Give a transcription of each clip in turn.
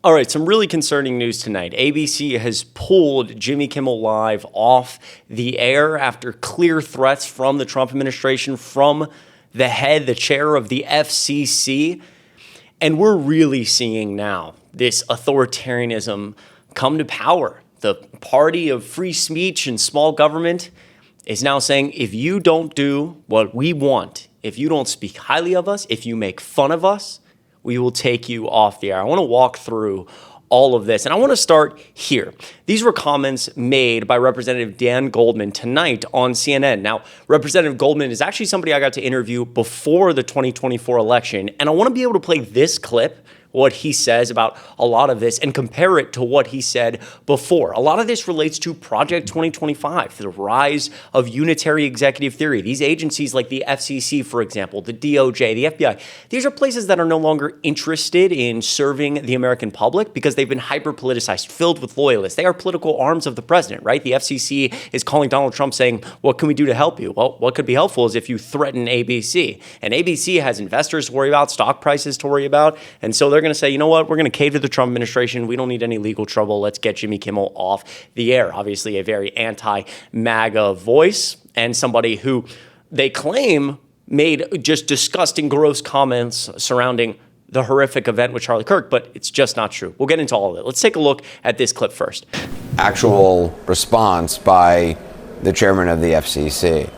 All right, some really concerning news tonight. ABC has pulled Jimmy Kimmel Live off the air after clear threats from the Trump administration, from the chair of the FCC. And we're really seeing now this authoritarianism come to power. The party of free speech and small government is now saying, if you don't do what we want, if you don't speak highly of us, if you make fun of us, we will take you off the air. I want to walk through all of this, and I want to start here. These were comments made by Representative Dan Goldman tonight on CNN. Now, Representative Goldman is actually somebody I got to interview before the 2024 election, and I want to be able to play this clip, what he says about a lot of this, and compare it to what he said before. A lot of this relates to Project 2025, the rise of unitary executive theory. These agencies like the FCC, for example, the DOJ, the FBI, these are places that are no longer interested in serving the American public because they've been hyper-politicized, filled with loyalists. They are political arms of the president, right? The FCC is calling Donald Trump saying, what can we do to help you? Well, what could be helpful is if you threaten ABC. And ABC has investors to worry about, stock prices to worry about, and so they're going to say, you know what, we're going to cave to the Trump administration. We don't need any legal trouble. Let's get Jimmy Kimmel off the air. Obviously, a very anti-MAGA voice and somebody who they claim made just disgusting, gross comments surrounding the horrific event with Charlie Kirk, but it's just not true. We'll get into all of it. Let's take a look at this clip first. Actual response by the chairman of the FCC.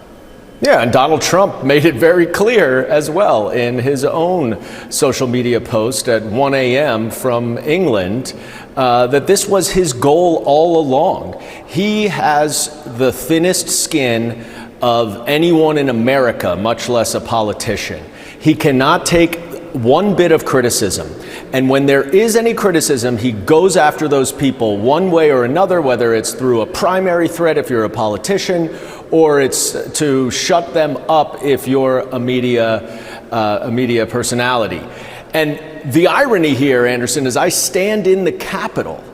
Yeah, and Donald Trump made it very clear as well in his own social media post at 1 a.m. from England that this was his goal all along. He has the thinnest skin of anyone in America, much less a politician. He cannot take one bit of criticism. And when there is any criticism, he goes after those people one way or another, whether it's through a primary threat if you're a politician, or it's to shut them up if you're a media personality. And the irony here, Anderson, as I stand in the Capitol,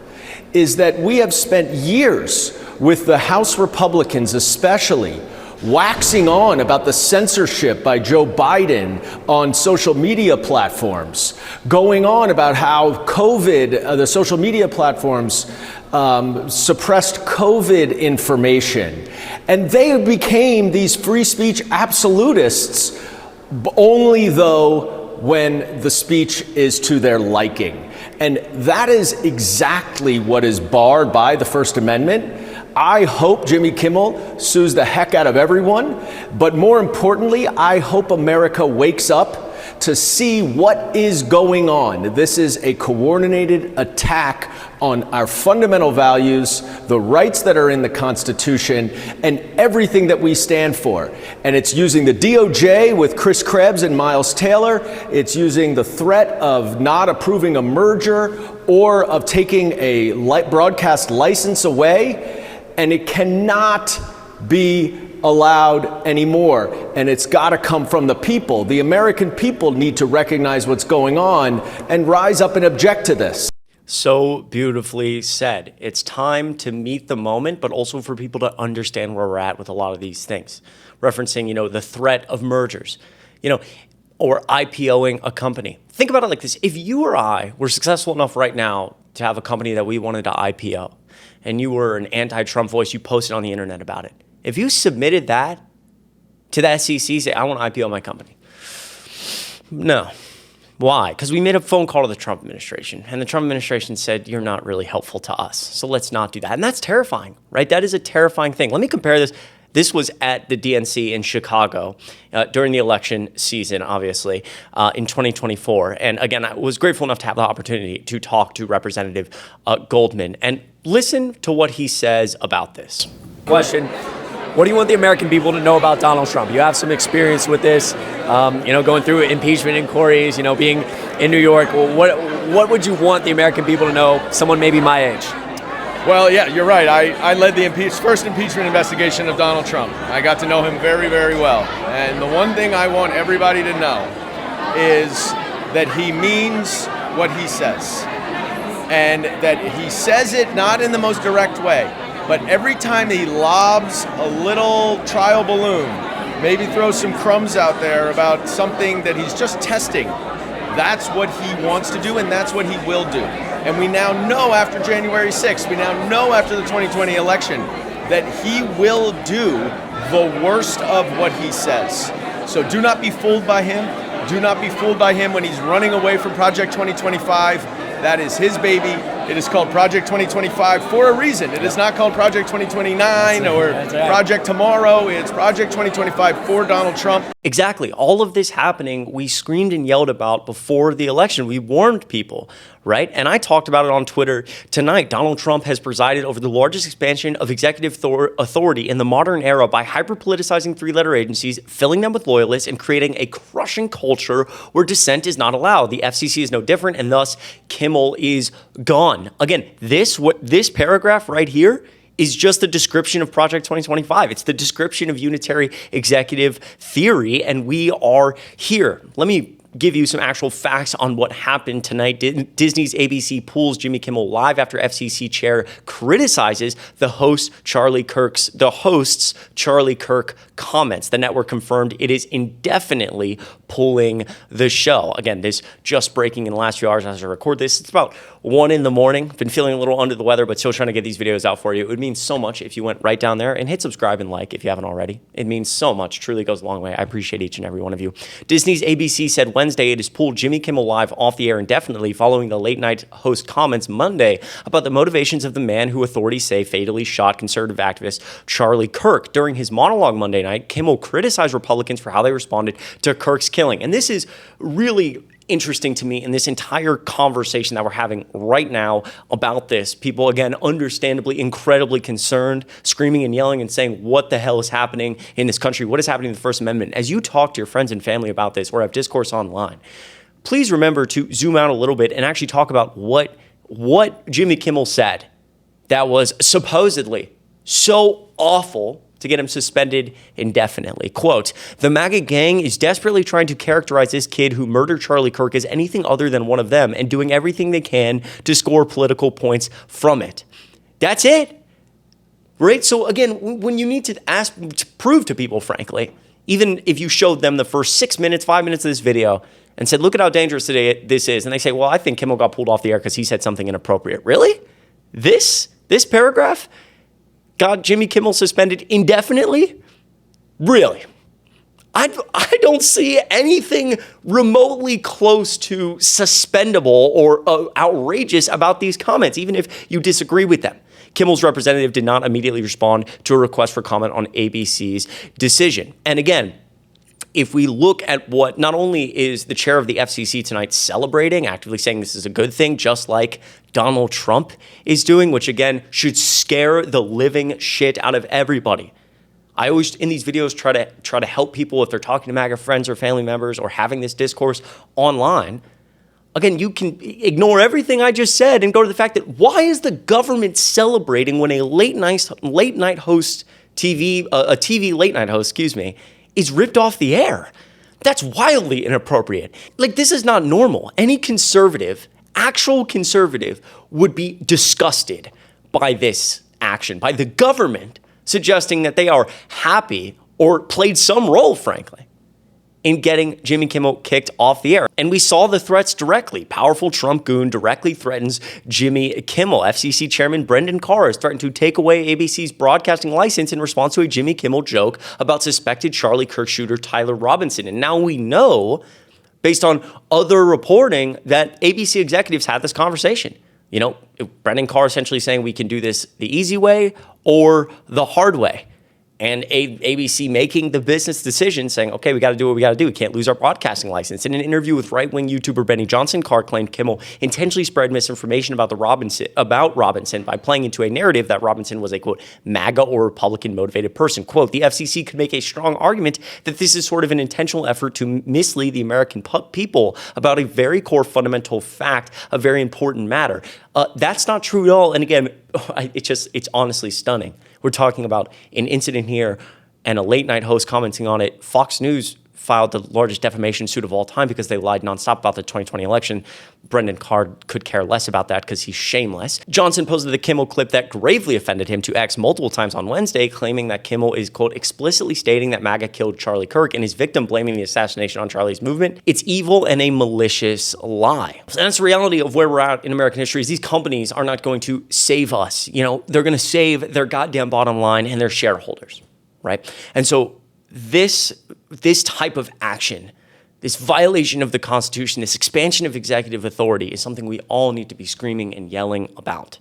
is that we have spent years with the House Republicans especially waxing on about the censorship by Joe Biden on social media platforms, going on about how the social media platforms suppressed COVID information. And they became these free speech absolutists only though when the speech is to their liking. And that is exactly what is barred by the First Amendment. I hope Jimmy Kimmel sues the heck out of everyone, but more importantly, I hope America wakes up to see what is going on. This is a coordinated attack on our fundamental values, the rights that are in the Constitution, and everything that we stand for. And it's using the DOJ with Chris Krebs and Miles Taylor. It's using the threat of not approving a merger or of taking a broadcast license away. And it cannot be allowed anymore. And it's got to come from the people. The American people need to recognize what's going on and rise up and object to this. So beautifully said. It's time to meet the moment, but also for people to understand where we're at with a lot of these things. Referencing, the threat of mergers, or IPOing a company. Think about it like this. If you or I were successful enough right now to have a company that we wanted to IPO, and you were an anti-Trump voice, you posted on the internet about it. If you submitted that to the SEC, say, I want to IPO my company. No. Why? Because we made a phone call to the Trump administration, and the Trump administration said, you're not really helpful to us, so let's not do that. And that's terrifying, right? That is a terrifying thing. Let me compare this. This was at the DNC in Chicago during the election season, obviously, in 2024. And again, I was grateful enough to have the opportunity to talk to Representative Goldman and listen to what he says about this. Question. What do you want the American people to know about Donald Trump? You have some experience with this, going through impeachment inquiries, being in New York. Well, what would you want the American people to know, someone maybe my age? Well, yeah, you're right. I led the first impeachment investigation of Donald Trump. I got to know him very, very well. And the one thing I want everybody to know is that he means what he says. And that he says it not in the most direct way, but every time he lobs a little trial balloon, maybe throws some crumbs out there about something that he's just testing, that's what he wants to do and that's what he will do. And we now know after January 6th, we now know after the 2020 election, that he will do the worst of what he says. So do not be fooled by him. Do not be fooled by him when he's running away from Project 2025. That is his baby. It is called Project 2025 for a reason. It is not called Project 2029 or Project Tomorrow. It's Project 2025 for Donald Trump. Exactly. All of this happening, we screamed and yelled about before the election. We warned people, right? And I talked about it on Twitter tonight. Donald Trump has presided over the largest expansion of executive authority in the modern era by hyper-politicizing three-letter agencies, filling them with loyalists, and creating a crushing culture where dissent is not allowed. The FCC is no different, and thus Kimmel is gone. Again, this paragraph right here is just a description of Project 2025. It's the description of unitary executive theory, and we are here. Let me give you some actual facts on what happened tonight. Disney's ABC pulls Jimmy Kimmel Live after FCC chair criticizes the host's Charlie Kirk comments. The network confirmed it is indefinitely pulling the show. Again, this just breaking in the last few hours as I record this. It's about 1 a.m. Been feeling a little under the weather, but still trying to get these videos out for you. It would mean so much if you went right down there and hit subscribe and like if you haven't already. It means so much. Truly goes a long way. I appreciate each and every one of you. Disney's ABC said Wednesday it has pulled Jimmy Kimmel Live off the air indefinitely following the late night host comments Monday about the motivations of the man who authorities say fatally shot conservative activist Charlie Kirk. During his monologue Monday night, Kimmel criticized Republicans for how they responded to Kirk's killing. And this is really interesting to me in this entire conversation that we're having right now about this. People, again, understandably incredibly concerned, screaming and yelling and saying, what the hell is happening in this country? What is happening in the First Amendment? As you talk to your friends and family about this or have discourse online, please remember to zoom out a little bit and actually talk about what Jimmy Kimmel said that was supposedly so awful to get him suspended indefinitely. Quote, "The MAGA gang is desperately trying to characterize this kid who murdered Charlie Kirk as anything other than one of them and doing everything they can to score political points from it." That's it, right? So again, when you need to prove to people, frankly, even if you showed them the first 6 minutes, 5 minutes of this video and said, look at how dangerous this is, and they say, well, I think Kimmel got pulled off the air because he said something inappropriate. Really? This paragraph got Jimmy Kimmel suspended indefinitely? Really? I don't see anything remotely close to suspendable or outrageous about these comments, even if you disagree with them. Kimmel's representative did not immediately respond to a request for comment on ABC's decision. And again, if we look at what not only is the chair of the FCC tonight celebrating, actively saying this is a good thing, just like Donald Trump is doing, which again should scare the living shit out of everybody. I always in these videos try to help people if they're talking to MAGA friends or family members or having this discourse online. Again, you can ignore everything I just said and go to the fact that why is the government celebrating when a late night host a TV late night host, is ripped off the air? That's wildly inappropriate. Like, this is not normal. Any conservative, actual conservative, would be disgusted by this action, by the government suggesting that they are happy or played some role, frankly, in getting Jimmy Kimmel kicked off the air. And we saw the threats directly. Powerful Trump goon directly threatens Jimmy Kimmel. FCC Chairman Brendan Carr has threatened to take away ABC's broadcasting license in response to a Jimmy Kimmel joke about suspected Charlie Kirk shooter Tyler Robinson. And now we know, based on other reporting, that ABC executives had this conversation. You know, Brendan Carr essentially saying we can do this the easy way or the hard way. And ABC making the business decision saying, okay, we got to do what we got to do. We can't lose our broadcasting license. In an interview with right-wing YouTuber Benny Johnson, Carr claimed Kimmel intentionally spread misinformation about Robinson by playing into a narrative that Robinson was a, quote, MAGA or Republican-motivated person. Quote, the FCC could make a strong argument that this is sort of an intentional effort to mislead the American people about a very core fundamental fact, a very important matter. That's not true at all. And again, it's honestly stunning. We're talking about an incident here and a late night host commenting on it. Fox News filed the largest defamation suit of all time because they lied nonstop about the 2020 election. Brendan Carr could care less about that because he's shameless. Johnson posted the Kimmel clip that gravely offended him to X multiple times on Wednesday, claiming that Kimmel is, quote, explicitly stating that MAGA killed Charlie Kirk and his victim blaming the assassination on Charlie's movement. It's evil and a malicious lie. And that's the reality of where we're at in American history is these companies are not going to save us. You know, they're going to save their goddamn bottom line and their shareholders, right? And so this type of action, this violation of the Constitution, this expansion of executive authority is something we all need to be screaming and yelling about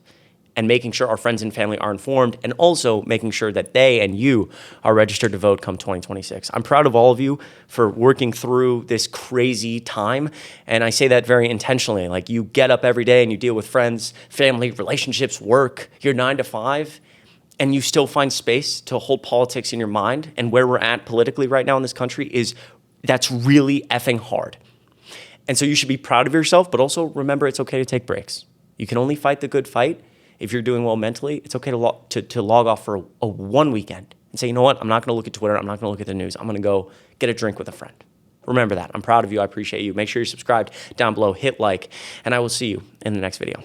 and making sure our friends and family are informed and also making sure that they and you are registered to vote come 2026. I'm proud of all of you for working through this crazy time. And I say that very intentionally. Like, you get up every day and you deal with friends, family, relationships, work, your 9 to 5, and you still find space to hold politics in your mind. And where we're at politically right now in this country that's really effing hard. And so you should be proud of yourself, but also remember it's okay to take breaks. You can only fight the good fight if you're doing well mentally. It's okay to log off for a one weekend and say, you know what, I'm not going to look at Twitter. I'm not going to look at the news. I'm going to go get a drink with a friend. Remember that. I'm proud of you. I appreciate you. Make sure you're subscribed down below. Hit like, and I will see you in the next video.